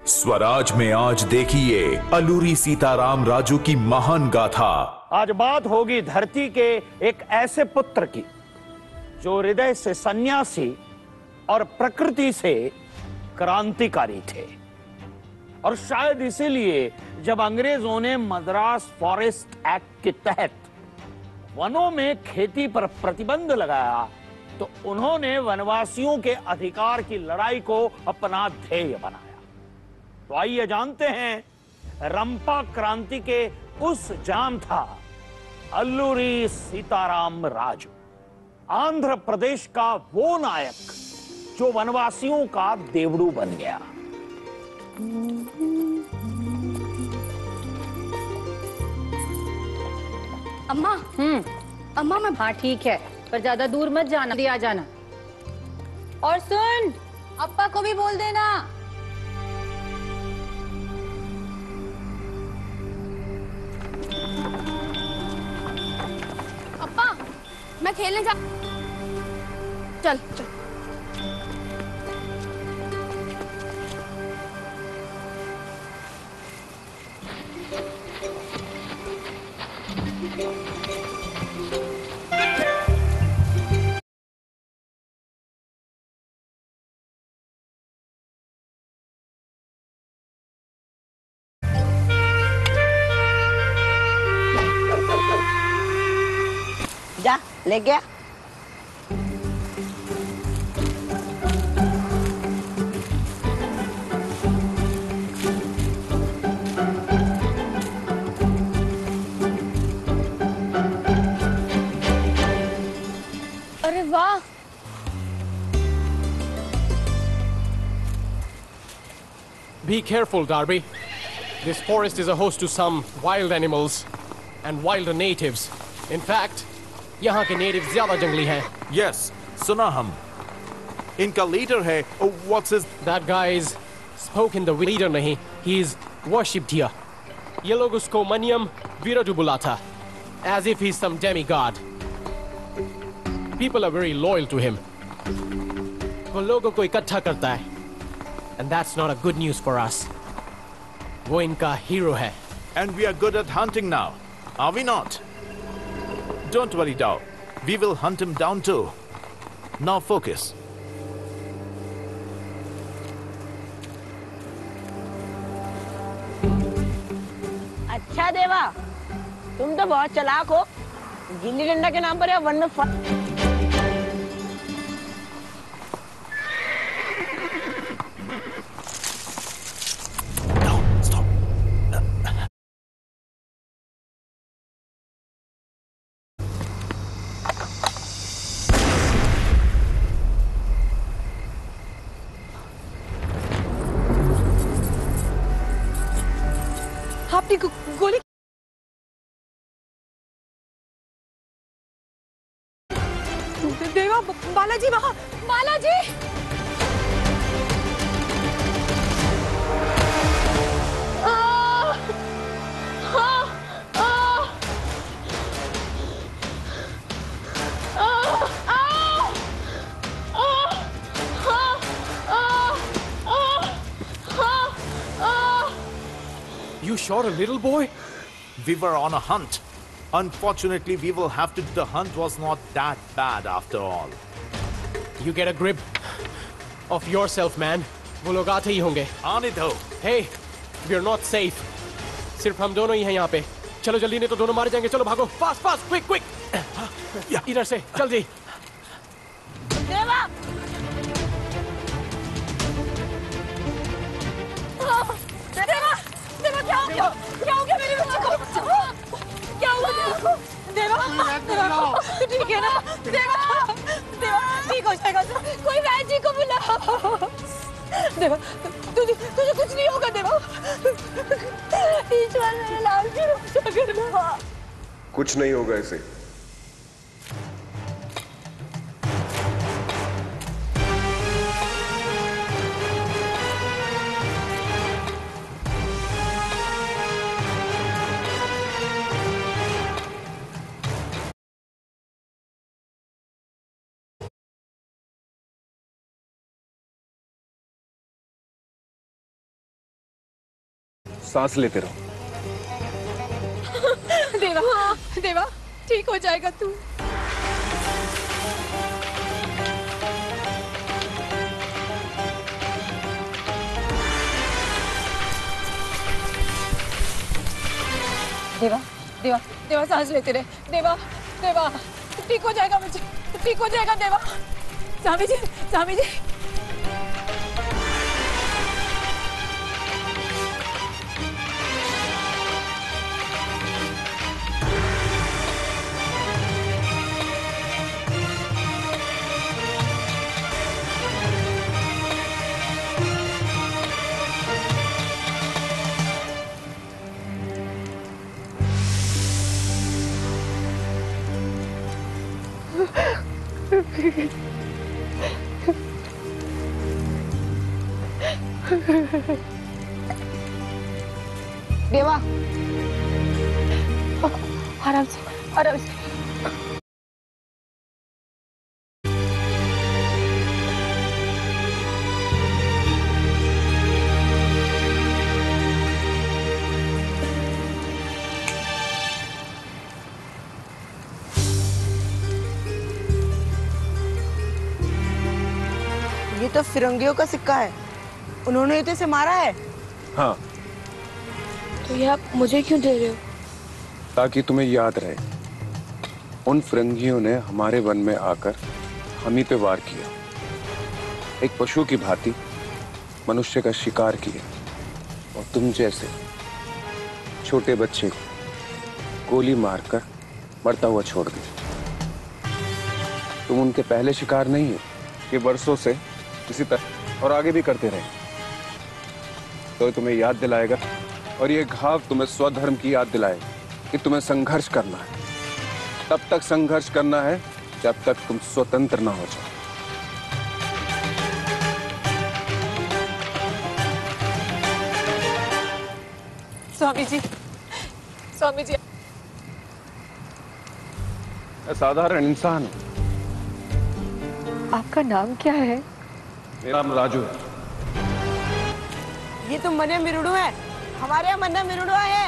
स्वराज में आज देखिए अलूरी सीताराम राजू की महान गाथा। आज बात होगी धरती के एक ऐसे पुत्र की जो हृदय से सन्यासी और प्रकृति से क्रांतिकारी थे। और शायद इसीलिए जब अंग्रेजों ने मद्रास फॉरेस्ट एक्ट के तहत वनों में खेती पर प्रतिबंध लगाया तो उन्होंने वनवासियों के अधिकार की लड़ाई को अपना ध्येय बनाया। तो आइए जानते हैं रंपा क्रांति के उस जामथा अल्लूरी सीताराम राजू, आंध्र प्रदेश का वो नायक जो वनवासियों का देवड़ू बन गया। अम्मा अम्मा मैं हाँ ठीक है, पर ज्यादा दूर मत जाना, आ जाना। और सुन, अप्पा को भी बोल देना। अप्पा मैं खेलने जा चल चल। जा ले गया। अरे वाह, Be careful, Darby. This forest is a host to some wild animals and wilder natives. In fact, यहाँ के natives ज़्यादा जंगली हैं। यस, सुना हम। इनका लीडर है, what's his? That guy is spoken the leader नहीं, he is worshipped here. ये लोग उसको मनियम वीरजू बुलाता, as if he's some demigod. People are very loyal to him. वो लोगों को इकट्ठा करता है, and that's not a good news for us. वो इनका hero है। And we are good at hunting now, are we not? Don't worry, Dow. We will hunt him down too. Now focus. अच्छा देवा, तुम तो बहुत चालाक हो। गिल्ली डंडा के नाम पर या वन में आपने गोली देवा, बालाजी वहां, Balaji. You shot a little boy? We were on a hunt. Unfortunately, we will have to. The hunt was not that bad after all. You get a grip of yourself, man. वो लोग आते ही होंगे। आने दो। Hey, we're not safe. सिर्फ हम दोनों ही हैं यहाँ पे। चलो जल्दी, नहीं तो दोनों मारे जाएंगे। चलो भागो, fast, fast, quick, quick. इधर से, जल्दी। देवा, देवा, देवा क्या हो गया? क्या हो गया मेरे बच्चे को? क्या हुआ देवा? देवा, देवा, तू ठीक है ना? देवा, देवा ठीक हो जाएगा। कोई वैद्य जी को बुलाओ। देवा, तुझे कुछ नहीं होगा देवा। ईश्वर मेरे लाल की रक्षा करना। कुछ नहीं होगा इसे। सांस लेते रहो। देवा, देवा, ठीक हो जाएगा तू। देवा, देवा, देवा सांस लेते रहे। देवा, देवा, ठीक हो जाएगा मुझे, ठीक हो जाएगा देवा। स्वामी जी, स्वामी जी। देवा, आराम से, आराम से। ये तो फिरंगियों का सिक्का है। उन्होंने ही तो इसे मारा है। हाँ, तो ये आप मुझे क्यों दे रहे हो? ताकि तुम्हें याद रहे, उन फिरंगियों ने हमारे वन में आकर हम ही पे वार किया। एक पशु की भांति मनुष्य का शिकार किया और तुम जैसे छोटे बच्चे को गोली मारकर मरता हुआ छोड़ दिया। तुम उनके पहले शिकार नहीं हो। ये वर्षों से इसी तरह और आगे भी करते रहे, तो तुम्हें याद दिलाएगा और ये घाव तुम्हें स्वधर्म की याद दिलाएगा कि तुम्हें संघर्ष करना है। तब तक संघर्ष करना है जब तक तुम स्वतंत्र ना हो जाओ। स्वामी जी, स्वामी जी। मैं साधारण इंसान हूं। आपका नाम क्या है? मेरा नाम राजू है। ये तो मन्ना मिरुड़ू है। हमारे यहाँ मन्ना मिरुड़ू है।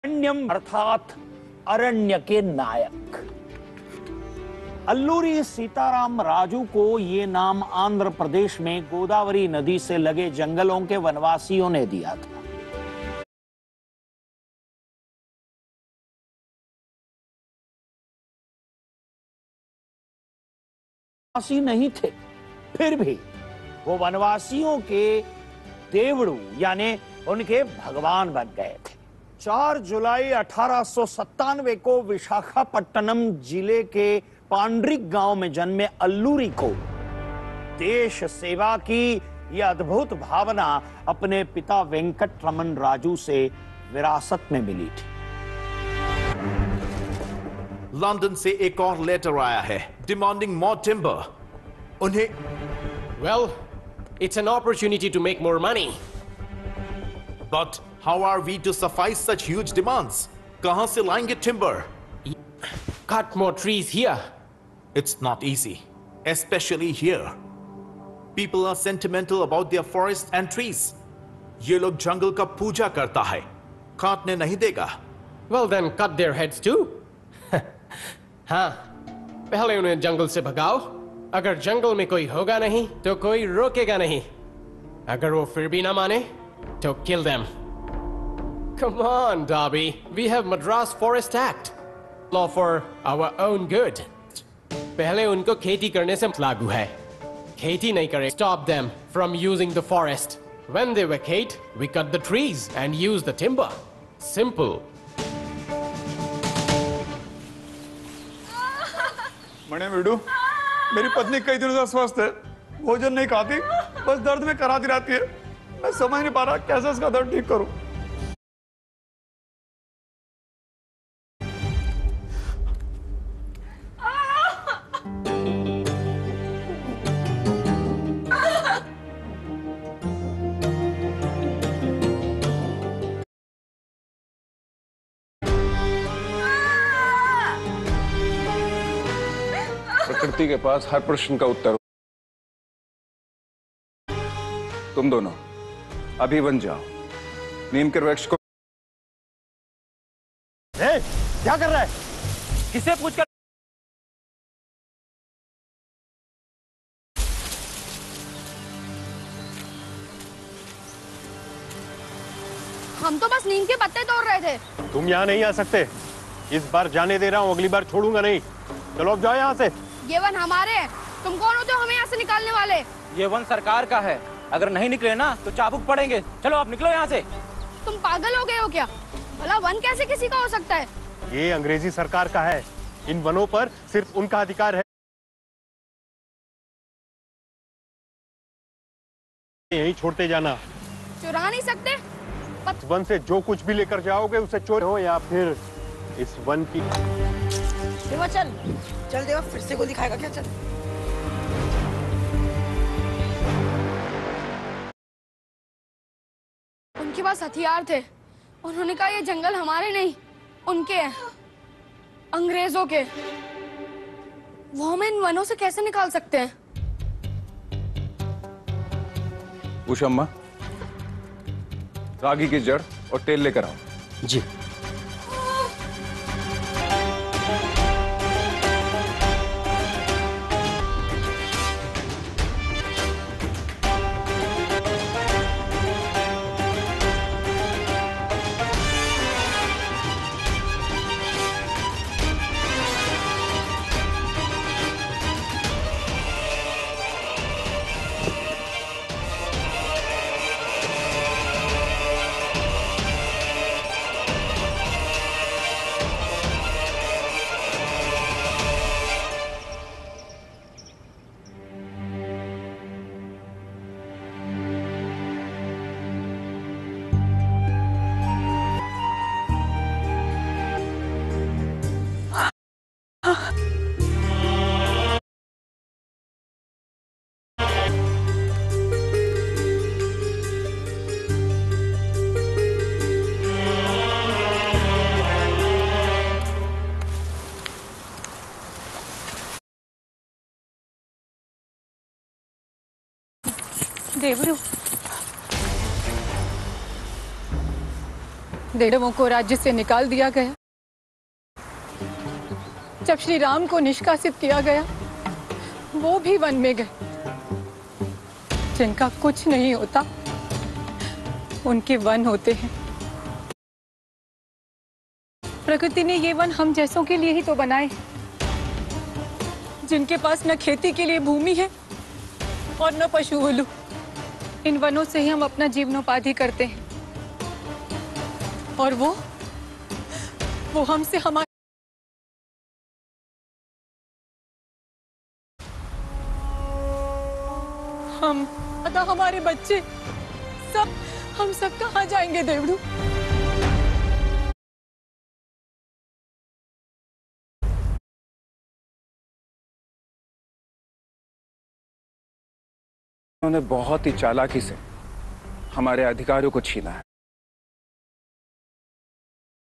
अरण्यम अर्थात अरण्य के नायक अल्लूरी सीताराम राजू को ये नाम आंध्र प्रदेश में गोदावरी नदी से लगे जंगलों के वनवासियों ने दिया था। वनवासी नहीं थे, फिर भी वो वनवासियों के देवड़ू यानी उनके भगवान बन गए थे। 4 जुलाई 1897 को विशाखापट्टनम जिले के पांड्रिक गांव में जन्मे अल्लूरी को देश सेवा की यह अद्भुत भावना अपने पिता वेंकट रमन राजू से विरासत में मिली थी। लंदन से एक और लेटर आया है डिमांडिंग मोर टिम्बर। उन्हें Well, it's an opportunity to make more money. But how are we to suffice such huge demands? कहां से लाएंगे timber? Cut more trees here. It's not easy, especially here. People are sentimental about their forests and trees. ये लोग जंगल का पूजा करता है, काटने नहीं देगा। Well then, cut their heads too. हाँ, पहले उन्हें जंगल से भगाओ। अगर जंगल में कोई होगा नहीं, तो कोई रोकेगा नहीं। अगर वो फिर भी ना माने, तो kill them. Come on, Darby. We have Madras Forest Act. Law for our own good. पहले उनको खेती करने से लागू है. खेती नहीं करे. Stop them from using the forest. When they vacate, we cut the trees and use the timber. Simple. मणे वीडू, मेरी पत्नी कई दिनों से अस्वस्थ है, भोजन नहीं खाती, बस दर्द में कराती रहती है। मैं समझ नहीं पा रहा कैसे इसका दर्द ठीक करूं। प्रकृति के पास हर प्रश्न का उत्तर। तुम दोनों अभी वन जाओ, नीम के वृक्ष को। क्या कर रहा है? किसे पूछकर? हम तो बस नीम के पत्ते तोड़ रहे थे। तुम यहाँ नहीं आ सकते। इस बार जाने दे रहा हूँ, अगली बार छोड़ूंगा नहीं। चलो अब जाओ यहाँ से। ये वन हमारे हैं। तुम कौन होते हो हमें यहाँ से निकालने वाले? ये वन सरकार का है, अगर नहीं निकले ना तो चाबुक पड़ेंगे। चलो आप निकलो यहाँ से। तुम पागल हो गए हो क्या? भला वन कैसे किसी का हो सकता है? ये अंग्रेजी सरकार का है, इन वनों पर सिर्फ उनका अधिकार है। यही छोड़ते जाना। चुरा नहीं सकते? वन से जो कुछ भी लेकर जाओगे उसे चोर हो या फिर इस वन की। देवा चल चल, देवा फिर से गोली खाएगा क्या? चल। उनके पास हथियार थे, उन्होंने कहा ये जंगल हमारे नहीं उनके हैं, अंग्रेजों के। वो हमें इन वनों से कैसे निकाल सकते हैं? उषम्मा, रागी की जड़ और तेल लेकर आओ। जी। देवरू, देवों को राज्य से निकाल दिया गया। जब श्री राम को निष्कासित किया गया, वो भी वन में गए। जिनका कुछ नहीं होता, उनके वन होते हैं। प्रकृति ने ये वन हम जैसों के लिए ही तो बनाए, जिनके पास न खेती के लिए भूमि है और न पशु उल्लू। इन वनों से ही हम अपना जीवनोपाधि करते हैं, और वो हमसे हमारे हम अदा हमारे बच्चे सब, हम सब कहाँ जाएंगे देवड़ू? उन्होंने बहुत ही चालाकी से हमारे अधिकारों को छीना है।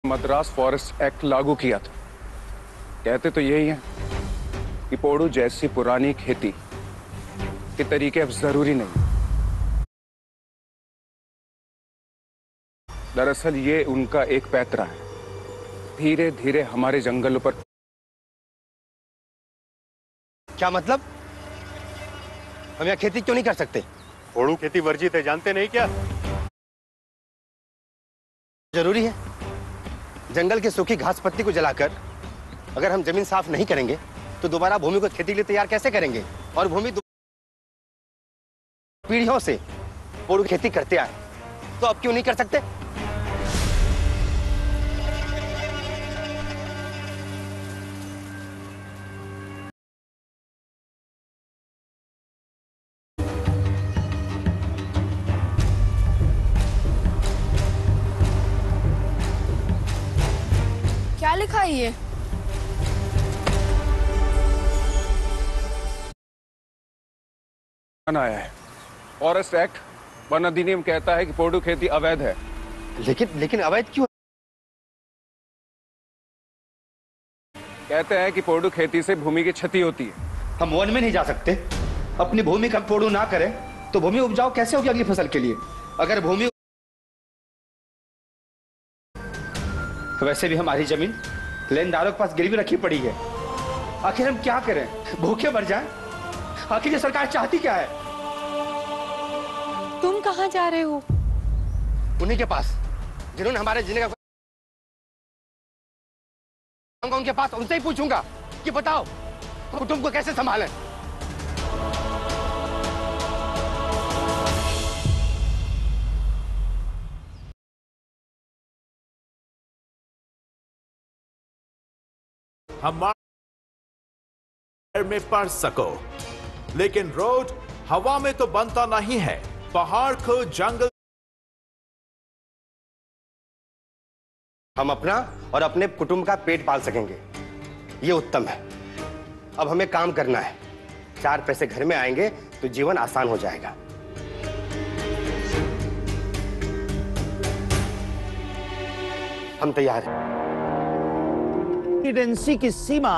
मद्रास फॉरेस्ट एक्ट लागू किया था। कहते तो यही है कि पोड़ू जैसी पुरानी खेती के तरीके अब जरूरी नहीं। दरअसल ये उनका एक पैतरा है। धीरे धीरे हमारे जंगलों पर। क्या मतलब? हम यहाँ खेती क्यों नहीं कर सकते? पोड़ू खेती वर्जित है, जानते नहीं क्या? जरूरी है। जंगल की सूखी घास पत्ती को जलाकर अगर हम जमीन साफ नहीं करेंगे तो दोबारा भूमि को खेती के लिए तैयार कैसे करेंगे? और भूमि पीढ़ियों से पोड़ू खेती करते आए, तो अब क्यों नहीं कर सकते? क्या लिखा है ये? आया है फॉरेस्ट एक्ट, वन अधिनियम कहता है कि पोड़ू खेती अवैध है। लेकिन अवैध क्यों? कहते हैं कि पोड़ू खेती से भूमि की क्षति होती है। हम वन में नहीं जा सकते, अपनी भूमि का पोड़ू ना करें तो भूमि उपजाऊ कैसे होगी अगली फसल के लिए? अगर भूमि, वैसे भी हमारी जमीन लेनदारों के पास गिरवी रखी पड़ी है। आखिर हम क्या करें? भूखे मर जाएं? आखिर ये सरकार चाहती क्या है? तुम कहाँ जा रहे हो? उन्हीं के पास जिन्होंने हमारे जीने का, उनके पास उनसे ही पूछूंगा कि बताओ कुटुंब को कैसे संभालें। हमारे में पढ़ सको, लेकिन रोड हवा में तो बनता नहीं है। पहाड़ को जंगल, हम अपना और अपने कुटुंब का पेट पाल सकेंगे, ये उत्तम है। अब हमें काम करना है, 4 पैसे घर में आएंगे तो जीवन आसान हो जाएगा। हम तैयार हैं। रेसिडेंसी की सीमा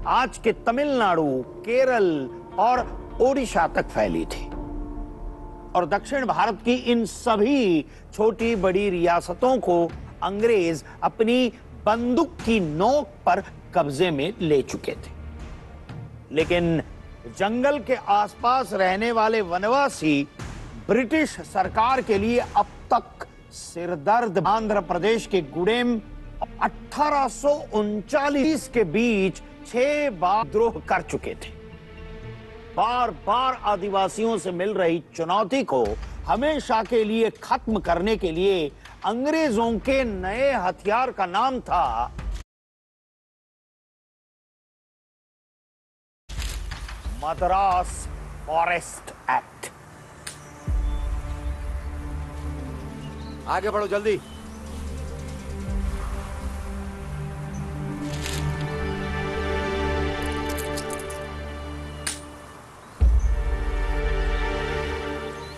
आज के तमिलनाडु, केरल और ओडिशा तक फैली थी और दक्षिण भारत की इन सभी छोटी बड़ी रियासतों को अंग्रेज अपनी बंदूक की नोक पर कब्जे में ले चुके थे। लेकिन जंगल के आसपास रहने वाले वनवासी ब्रिटिश सरकार के लिए अब तक सिरदर्द। आंध्र प्रदेश के गुडेम 1839 के बीच 6 बार विद्रोह कर चुके थे। बार बार आदिवासियों से मिल रही चुनौती को हमेशा के लिए खत्म करने के लिए अंग्रेजों के नए हथियार का नाम था मद्रास फॉरेस्ट एक्ट। आगे बढ़ो जल्दी।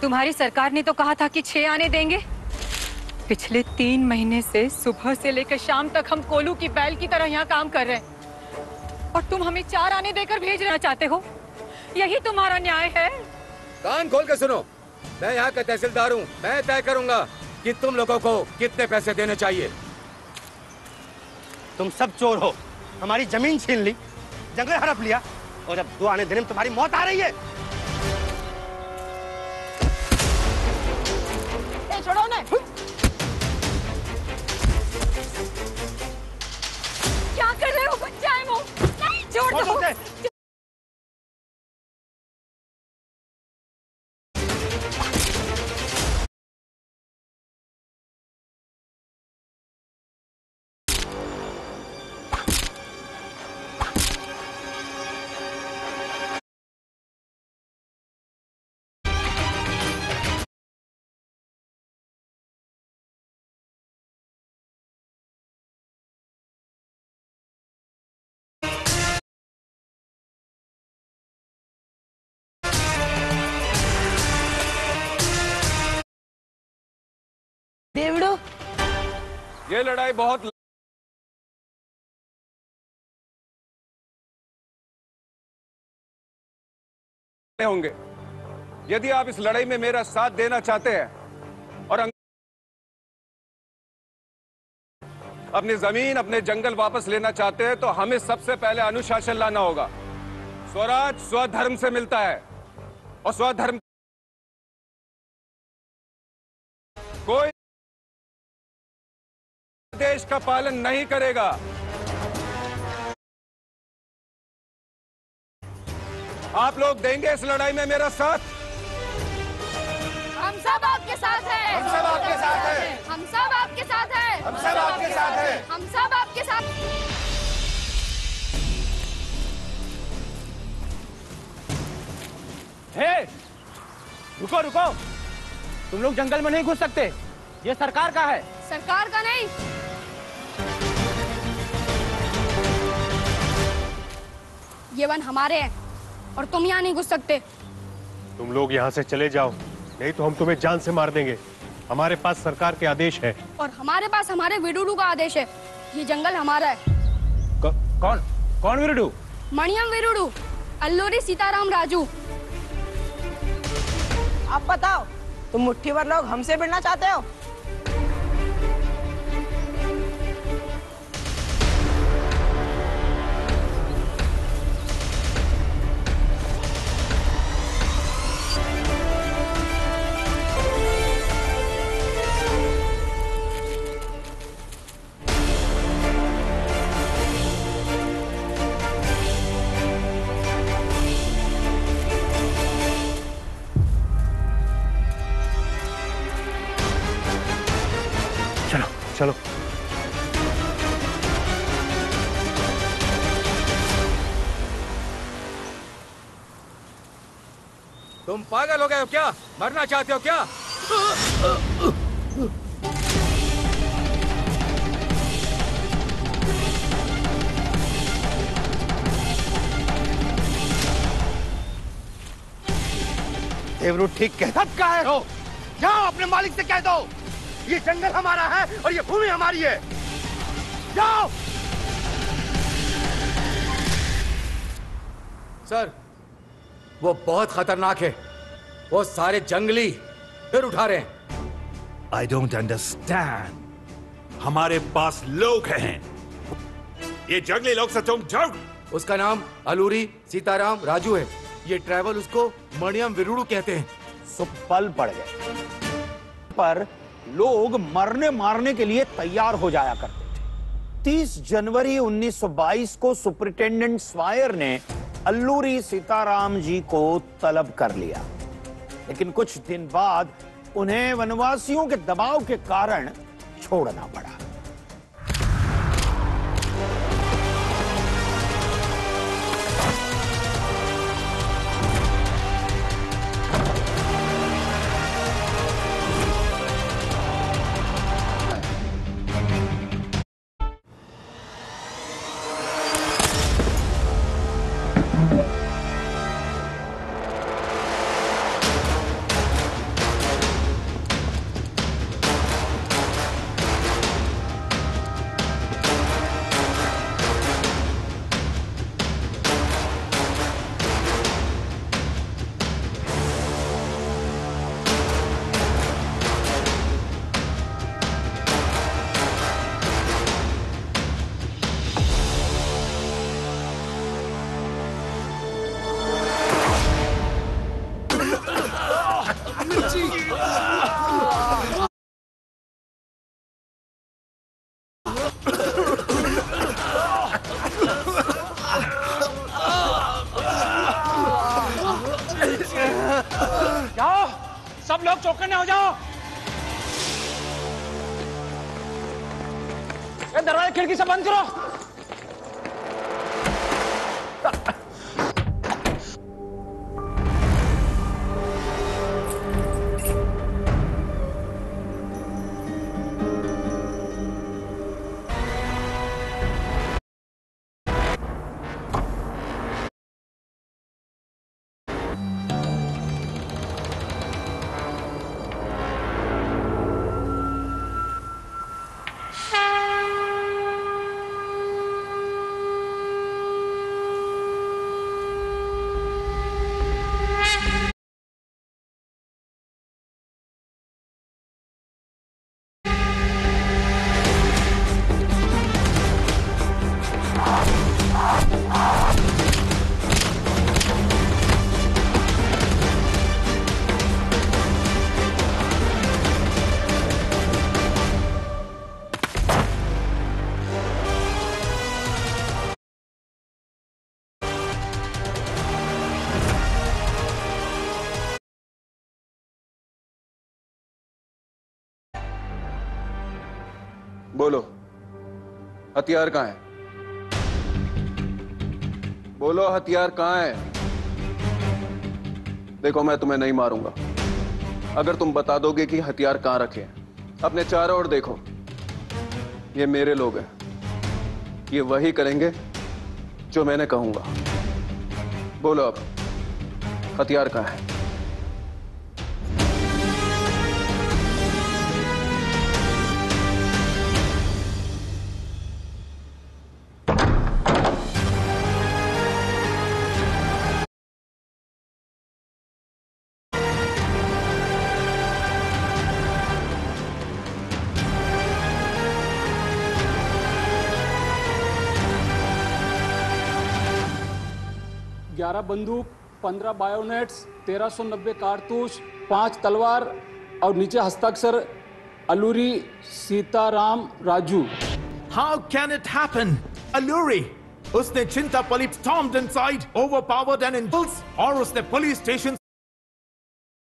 तुम्हारी सरकार ने तो कहा था कि 6 आने देंगे। पिछले 3 महीने से सुबह से लेकर शाम तक हम कोलू की बैल की तरह यहाँ काम कर रहे हैं और तुम हमें 4 आने देकर भेजना चाहते हो। यही तुम्हारा न्याय है? कान खोल के सुनो, मैं यहाँ का तहसीलदार हूँ। मैं तय करूंगा कि तुम लोगों को कितने पैसे देने चाहिए। तुम सब चोर हो, हमारी जमीन छीन ली, जंगल हड़प लिया और अब 2 आने देने में तुम्हारी मौत आ रही है। छोड़ो ना। क्या कर रहे हो? बच्चा है वो, छोड़ दो। देवड़ो, ये लड़ाई बहुत होंगे। यदि आप इस लड़ाई में मेरा साथ देना चाहते हैं और अपनी जमीन, अपने जंगल वापस लेना चाहते हैं, तो हमें सबसे पहले अनुशासन लाना होगा। स्वराज स्वधर्म से मिलता है और स्वधर्म कोई आदेश का पालन नहीं करेगा। आप लोग देंगे इस लड़ाई में मेरा साथ? हम सब आपके साथ हैं। हम सब आपके साथ हैं। हम सब आपके साथ हैं। हम सब आपके साथ हैं। हम सब आपके साथ। हे, रुको रुको, तुम लोग जंगल में नहीं घुस सकते, ये सरकार का है। सरकार का नहीं, ये वन हमारे हैं और तुम यहाँ नहीं घुस सकते। तुम लोग यहाँ से चले जाओ, नहीं तो हम तुम्हें जान से मार देंगे। हमारे पास सरकार के आदेश है। और हमारे पास हमारे विडुडू का आदेश है। ये जंगल हमारा है। कौन कौन विरुडू? मणियम विरुडू, अल्लूरी सीताराम राजू। अब बताओ, तुम मुट्ठी भर लोग हमसे भिड़ना चाहते हो? चलो। तुम पागल हो गए हो क्या? मरना चाहते हो क्या? देवरू ठीक कहता है। जाओ अपने मालिक से कह दो, ये जंगल हमारा है और ये भूमि हमारी है। जाओ। सर, वो बहुत खतरनाक है। वो सारे जंगली फिर उठा रहे हैं। I don't understand। हमारे पास लोग हैं। ये जंगली लोग से तुम जाओ। उसका नाम अलूरी सीताराम राजू है। ये ट्राइबल उसको मणियम विरुडू कहते हैं। पल पड़ गए, पर लोग मरने मारने के लिए तैयार हो जाया करते थे। 30 जनवरी 1922 को सुपरिटेंडेंट स्वायर ने अल्लूरी सीताराम जी को तलब कर लिया, लेकिन कुछ दिन बाद उन्हें वनवासियों के दबाव के कारण छोड़ना पड़ा। जाओ, सब लोग चौकन्ने हो जाओ। दरवाजे खिड़की से बंद करो। बोलो, हथियार कहाँ है? बोलो, हथियार कहाँ है? देखो, मैं तुम्हें नहीं मारूंगा अगर तुम बता दोगे कि हथियार कहाँ रखे हैं। अपने चारों ओर देखो, ये मेरे लोग हैं, ये वही करेंगे जो मैंने कहूंगा। बोलो अब, हथियार कहाँ है? बंदूक, 15 बायोनेट्स, 1390 कारतूस, 5 तलवार और नीचे हस्ताक्षर Alluri Sitaram Raju. How can it happen? Alluri! उसने Chintapalli stormed inside, overpowered and impulse, और उसने पुलिस स्टेशन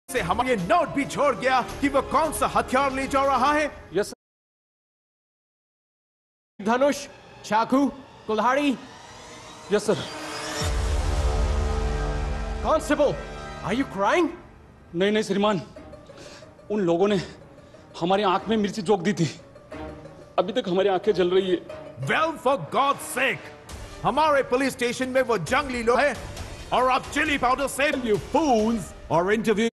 से हमारे नोट भी छोड़ गया कि वो कौन सा हथियार ले जा रहा है। यस। धनुष, चाकू, कुल्हाड़ी। Yes sir. Constable, are you crying? नहीं श्रीमान, उन लोगों ने हमारी आंख में मिर्ची जोक दी थी, अभी तक हमारी आंखें जल रही है। Well, for God's sake, हमारे पुलिस स्टेशन में वो जंगली लोग हैं और आप चिली पाउडर से You fools are interviewing.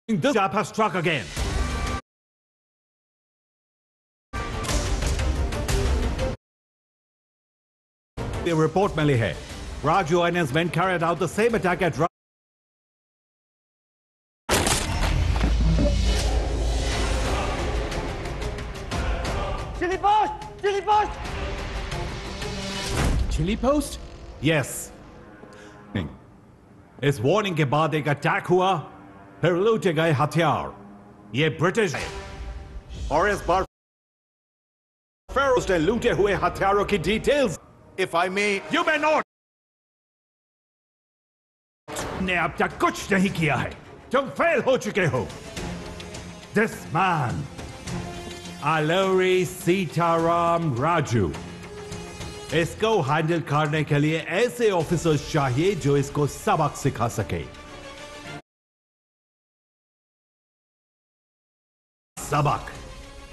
This chap has struck again. The report मिली है, Raju and his men carried out the same attack at Chili post! Chili post! Chili post? Yes. इस वार्निंग के बाद एक attack हुआ, फिर लूटे गए हथियार। ये ब्रिटिश है और इस बार फेरोज ने लूटे हुए हथियारों की details. If I may, You may not. ने अब तक कुछ नहीं किया है, तुम फेल हो चुके हो। This man, Alluri Sitaram Raju, इसको हैंडल करने के लिए ऐसे ऑफिसर्स चाहिए जो इसको सबक सिखा सके। सबक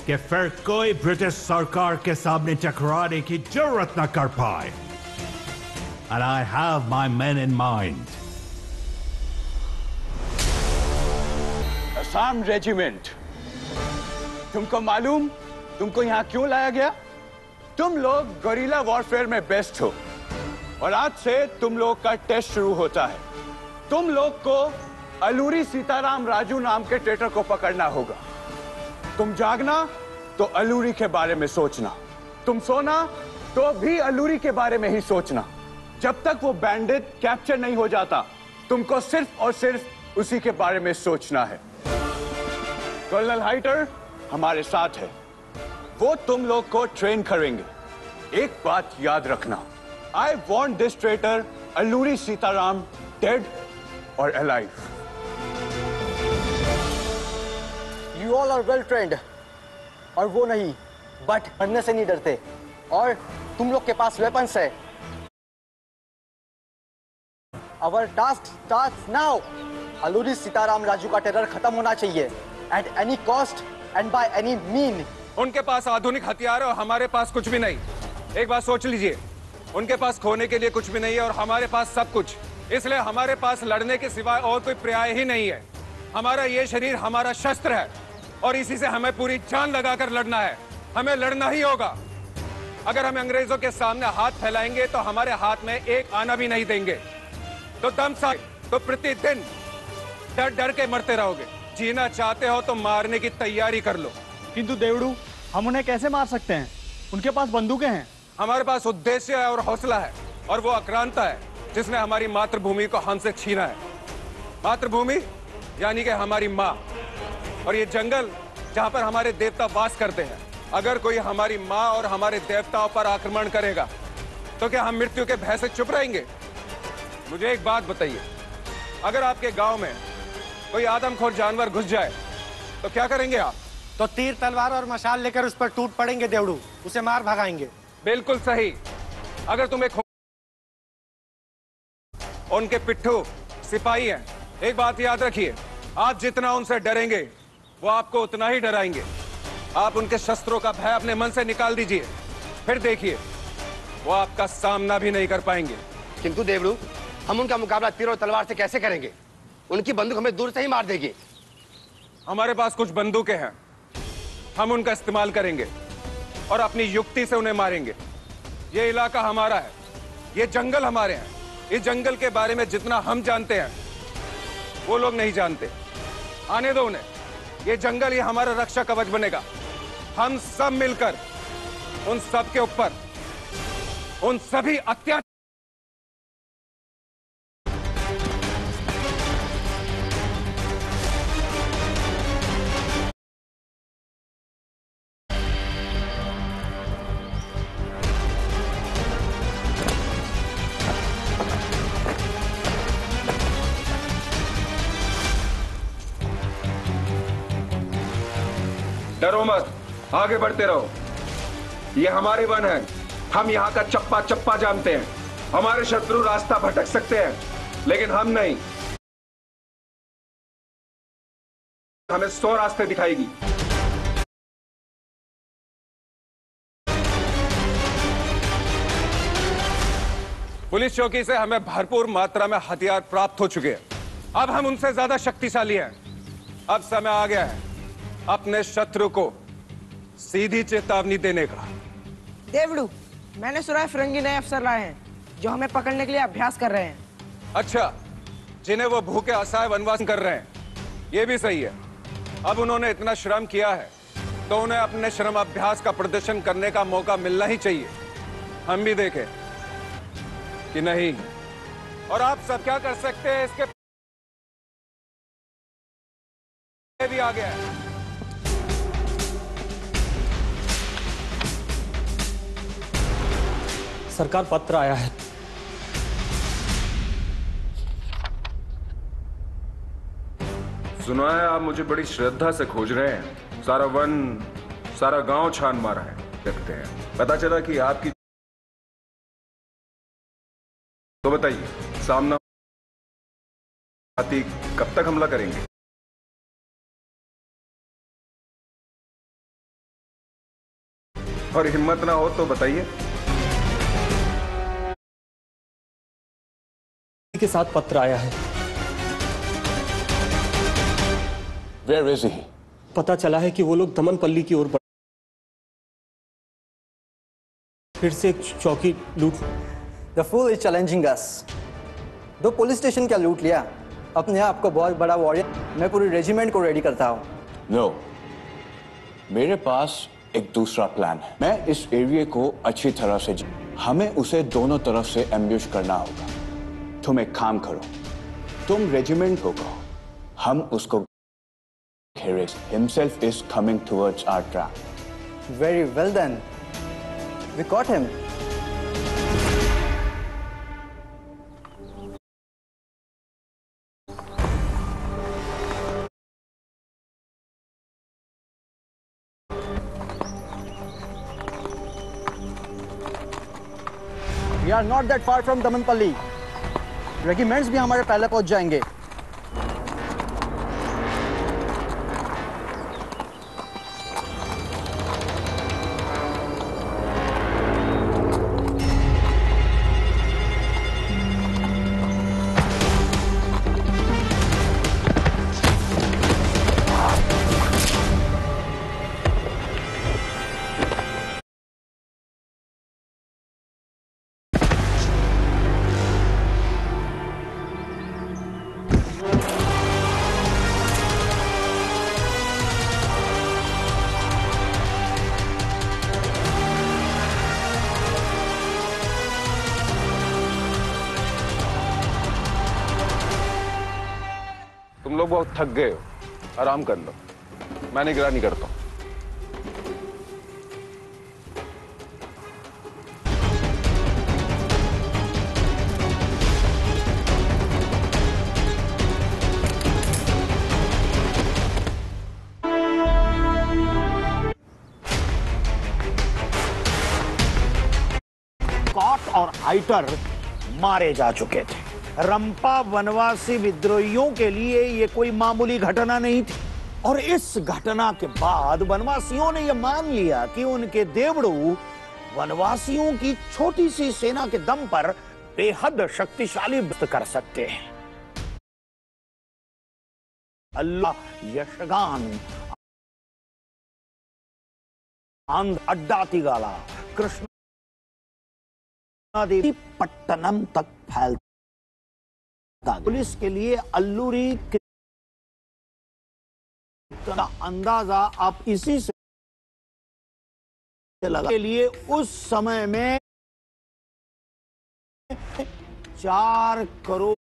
कि फिर कोई ब्रिटिश सरकार के सामने टकराने की जरूरत न कर पाए। And I have my men in mind. Assam regiment, तुमको मालूम तुमको यहाँ क्यों लाया गया? तुम लोग गोरिल्ला वॉरफेयर में बेस्ट हो और आज से तुम लोग का टेस्ट शुरू होता है। तुम लोग को अलूरी सीताराम राजू नाम के ट्रेटर को पकड़ना होगा। तुम जागना तो अलूरी के बारे में सोचना, तुम सोना तो भी अलूरी के बारे में ही सोचना। जब तक वो बैंडिट कैप्चर नहीं हो जाता, तुमको सिर्फ और सिर्फ उसी के बारे में सोचना है। कर्नल हाइटर हमारे साथ है, वो तुम लोग को ट्रेन करेंगे। एक बात याद रखना, I want this traitor Alluri Sitarama dead और alive. You all are well trained, और वो नहीं, बट मरने से नहीं डरते, और तुम लोग के पास वेपन्स है। Our task starts now. Alluri Sitaram Raju का टेरर खत्म होना चाहिए, at any cost and by any mean. उनके पास आधुनिक हथियार और हमारे पास कुछ भी नहीं। एक बात सोच लीजिए, उनके पास खोने के लिए कुछ भी नहीं है और हमारे पास सब कुछ। इसलिए हमारे पास लड़ने के सिवाय और कोई पर्याय ही नहीं है। हमारा ये शरीर हमारा शस्त्र है और इसी से हमें पूरी जान लगाकर लड़ना है। हमें लड़ना ही होगा। अगर हम अंग्रेजों के सामने हाथ फैलाएंगे तो हमारे हाथ में एक आना भी नहीं देंगे। तो दम साथ तो प्रतिदिन डर डर के मरते रहोगे। जीना चाहते हो तो मारने की तैयारी कर लो। किंतु देवड़ू, हम उन्हें कैसे मार सकते हैं? उनके पास बंदूकें हैं। हमारे पास उद्देश्य है और हौसला है, और वो आक्रांता है जिसने हमारी मातृभूमि को हमसे छीना है। मातृभूमि यानी कि हमारी माँ, और ये जंगल जहाँ पर हमारे देवता वास करते हैं। अगर कोई हमारी माँ और हमारे देवताओं पर आक्रमण करेगा तो क्या हम मृत्यु के भय से चुप रहेंगे? मुझे एक बात बताइए, अगर आपके गांव में कोई आदमखोर जानवर घुस जाए तो क्या करेंगे आप? तो तीर तलवार और मशाल लेकर उस पर टूट पड़ेंगे देवड़ू, उसे मार भगाएंगे। बिल्कुल सही। अगर तुम्हें उनके पिट्ठू सिपाही हैं, एक बात याद रखिए, आप जितना उनसे डरेंगे वो आपको उतना ही डराएंगे। आप उनके शस्त्रों का भय अपने मन से निकाल दीजिए, फिर देखिए वो आपका सामना भी नहीं कर पाएंगे। किंतु देवड़ू, हम उनका मुकाबला तीर और तलवार से कैसे करेंगे? उनकी बंदूक हमें दूर से ही मार देगी। हमारे पास कुछ बंदूकें हैं, हम उनका इस्तेमाल करेंगे और अपनी युक्ति से उन्हें मारेंगे। ये इलाका हमारा है, ये जंगल हमारे हैं। इस जंगल के बारे में जितना हम जानते हैं वो लोग नहीं जानते। आने दो उन्हें, ये जंगल, ये हमारा रक्षा कवच बनेगा। हम सब मिलकर उन सब के ऊपर उन सभी अत्याचार डरो मत, आगे बढ़ते रहो। ये हमारे वन है, हम यहाँ का चप्पा चप्पा जानते हैं। हमारे शत्रु रास्ता भटक सकते हैं, लेकिन हम नहीं। हमें 100 रास्ते दिखाएगी। पुलिस चौकी से हमें भरपूर मात्रा में हथियार प्राप्त हो चुके हैं। अब हम उनसे ज्यादा शक्तिशाली हैं। अब समय आ गया है अपने शत्रु को सीधी चेतावनी देने का। देवड़ू, मैंने सुना है फिरंगी नए अफसर लाए हैं जो हमें पकड़ने के लिए अभ्यास कर रहे हैं। अच्छा, जिन्हें वो भूखे असहाय वनवास कर रहे हैं, ये भी सही है। अब उन्होंने इतना श्रम किया है तो उन्हें अपने श्रम अभ्यास का प्रदर्शन करने का मौका मिलना ही चाहिए। हम भी देखें कि नहीं। और आप सब क्या कर सकते हैं, इसके भी आ गया है। सरकार, पत्र आया है। सुना है आप मुझे बड़ी श्रद्धा से खोज रहे हैं। सारा वन, सारा गांव छान मारा है, देखते हैं। पता चला कि आपकी, तो बताइए, सामना हाथी कब तक हमला करेंगे? और हिम्मत ना हो तो बताइए। के साथ पत्र आया है। Where is he? पता चला है कि वो लोग दमनपल्ली की ओर बढ़, फिर से एक चौकी लूट। The fool is challenging us. दो पुलिस स्टेशन क्या लूट लिया? अपने आप को बहुत बड़ा वॉरियर, मैं पूरी रेजिमेंट को रेडी करता हूँ। No. मेरे पास एक दूसरा प्लान है। मैं इस एरिया को अच्छी तरह से हमें उसे दोनों तरफ से एम्ब्यूश करना होगा। तुम एक काम करो, तुम रेजिमेंट को कहो, हम उसको घेरे। Himself is coming towards our trap. Very well then. We caught him. We are not that far from Damanpalli. Regiments भी हमारे पहले पहुंच जाएंगे। तुम लोग बहुत थक गए हो, आराम कर लो, मैं निगरानी करता हूं। फाइटर मारे जा चुके थे। रंपा वनवासी विद्रोहियों के लिए यह कोई मामूली घटना नहीं थी और इस घटना के बाद वनवासियों ने यह मान लिया कि उनके देवड़ू वनवासियों की छोटी सी सेना के दम पर बेहद शक्तिशाली कर सकते हैं। अल्लाह यशगान अड्डा तिगाला कृष्णा देवी पट्टनम तक फैलता। पुलिस के लिए अल्लूरी कितना अंदाजा आप इसी से लगा के लिए उस समय में 4 करोड़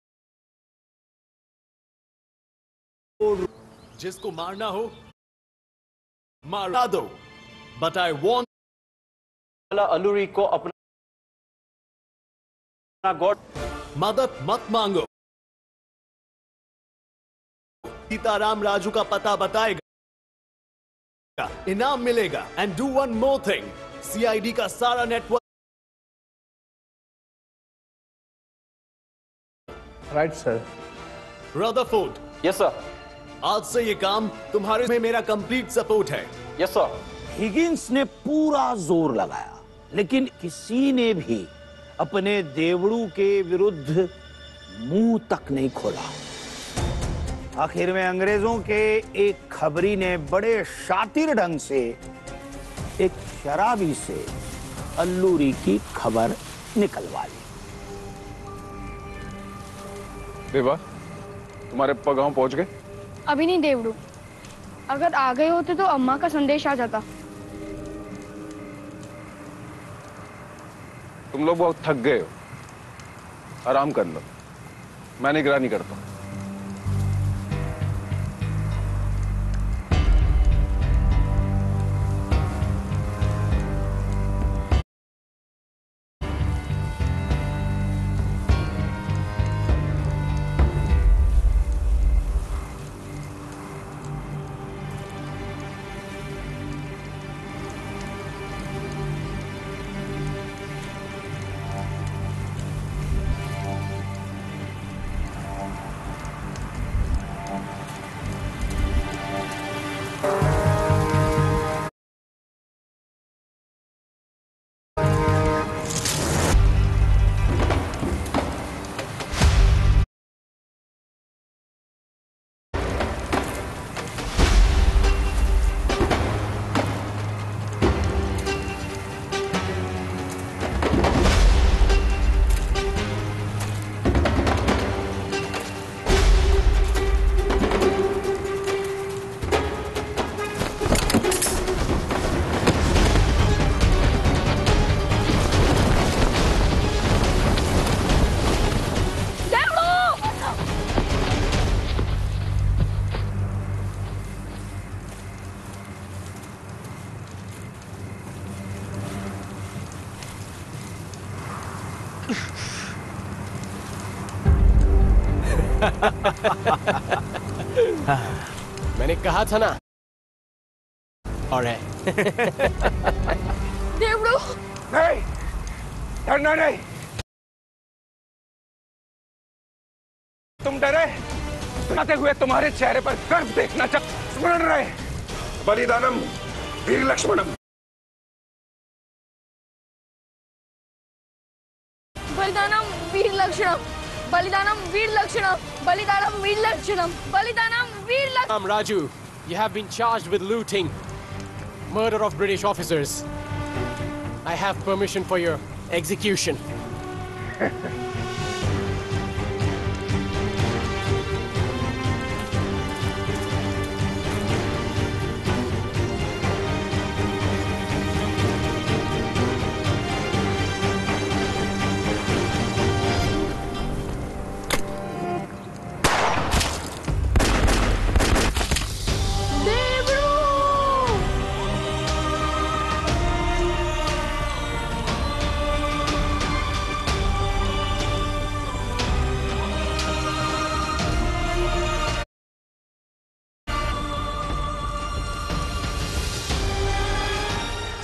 जिसको मारना हो मारा दो, बट आई वॉन्ट अल्लूरी को अपना गॉड मदद मत मांगो। सीताराम राजू का पता बताएगा, इनाम मिलेगा। And do one more thing, CID का सारा network. Right sir. Rutherford. Yes sir. आज से ये काम तुम्हारे में मेरा कंप्लीट सपोर्ट है। Yes sir. हिगिंस ने पूरा जोर लगाया, लेकिन किसी ने भी अपने देवड़ू के विरुद्ध मुंह तक नहीं खोला। आखिर में अंग्रेजों के एक खबरी ने बड़े शातिर ढंग से एक शराबी से अल्लूरी की खबर निकलवा ली। देवा, तुम्हारे गांव पहुंच गए? अभी नहीं देवड़ू, अगर आ गए होते तो अम्मा का संदेश आ जाता। तुम लोग बहुत थक गए हो, आराम कर लो, मैं निगरानी करता हूं। मैंने कहा था ना। और है। देवड़ू नहीं, डरना नहीं। तुम डरे? सुनाते हुए तुम्हारे चेहरे पर गर्व देखना स्मरण रहे। बलिदानम वीर लक्ष्मणम। बलिदानम वीर लक्ष्मणम, बलिदानम वीर लक्ष्मणम, बलिदानम वीर लक्ष्मणम, बलिदानम वीर लक्ष्मणम। Raju, you have been charged with looting, murder of British officers. I have permission for your execution.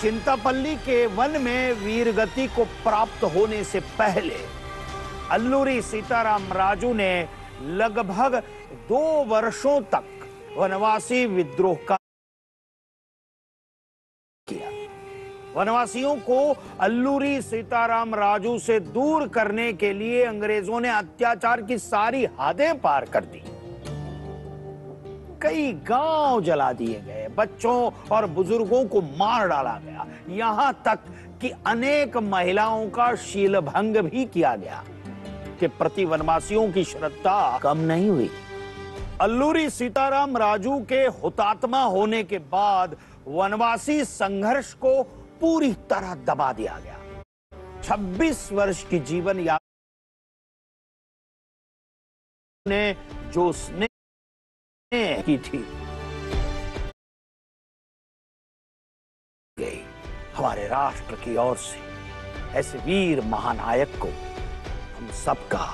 Chintapalli के वन में वीरगति को प्राप्त होने से पहले अल्लूरी सीताराम राजू ने लगभग 2 वर्षों तक वनवासी विद्रोह का किया। वनवासियों को अल्लूरी सीताराम राजू से दूर करने के लिए अंग्रेजों ने अत्याचार की सारी हदें पार कर दी। कई गांव जला दिए गए, बच्चों और बुजुर्गों को मार डाला गया, यहां तक कि अनेक महिलाओं का शीलभंग भी किया गया कि प्रति वनवासियों की श्रद्धा कम नहीं हुई। अल्लूरी सीताराम राजू के हुतात्मा होने के बाद वनवासी संघर्ष को पूरी तरह दबा दिया गया। 26 वर्ष की जीवन यात्रा ने जो स्नेह की थी गई। हमारे राष्ट्र की ओर से ऐसे वीर महानायक को हम सबका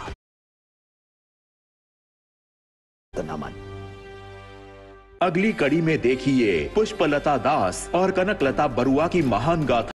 नमन। अगली कड़ी में देखिए पुष्पलता दास और कनकलता बरुआ की महान गाथा।